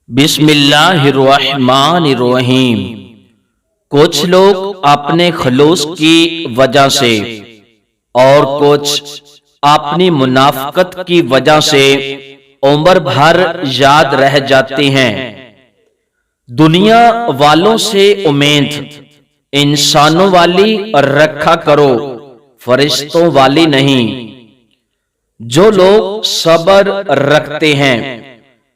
بسم اللہ الرحمن الرحیم۔ کچھ لوگ اپنے خلوص کی وجہ سے اور کچھ اپنی منافقت کی وجہ سے عمر بھر یاد رہ جاتے ہیں۔ دنیا والوں سے امید انسانوں والی رکھا کرو، فرشتوں والی نہیں۔ جو لوگ صبر رکھتے ہیں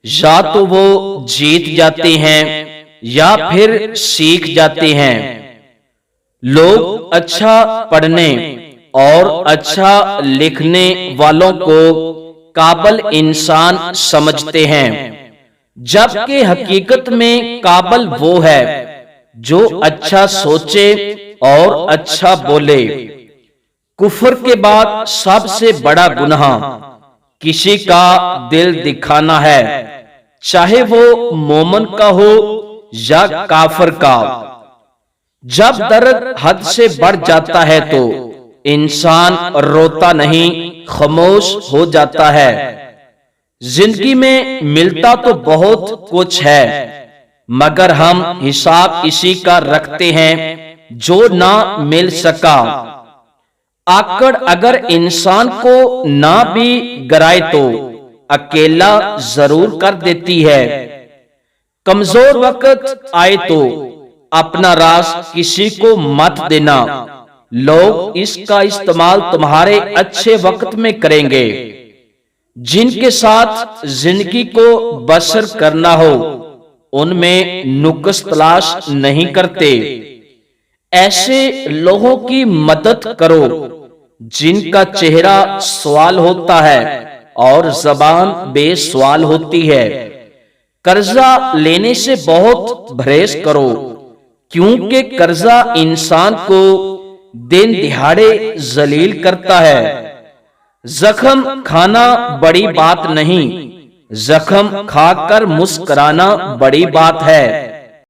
یا تو وہ جیت جاتے ہیں یا پھر سیکھ جاتے ہیں۔ لوگ اچھا پڑھنے اور اچھا لکھنے والوں کو قابل انسان سمجھتے ہیں، جبکہ حقیقت میں قابل وہ ہے جو اچھا سوچے اور اچھا بولے۔ کفر کے بعد سب سے بڑا گناہ کسی کا دل دکھانا ہے، چاہے وہ مومن کا ہو یا کافر کا۔ جب درد حد سے بڑھ جاتا ہے تو انسان روتا نہیں، خاموش ہو جاتا ہے۔ زندگی میں ملتا تو بہت کچھ ہے، مگر ہم حساب اسی کا رکھتے ہیں جو نہ مل سکا۔ آکڑ اگر انسان کو نہ بھی گرائے تو اکیلا ضرور کر دیتی ہے۔ کمزور وقت آئے تو اپنا راز کسی کو مت دینا، لوگ اس کا استعمال تمہارے اچھے وقت میں کریں گے۔ جن کے ساتھ زندگی کو بسر کرنا ہو ان میں نقص تلاش نہیں کرتے۔ ایسے لوگوں کی مدد کرو جن کا چہرہ سوال ہوتا ہے اور زبان بے سوال ہوتی ہے۔ قرضہ لینے سے بہت پرہیز کرو، کیونکہ قرضہ انسان کو دن دہاڑے ذلیل کرتا ہے۔ زخم کھانا بڑی بات نہیں، زخم کھا کر مسکرانا بڑی بات ہے۔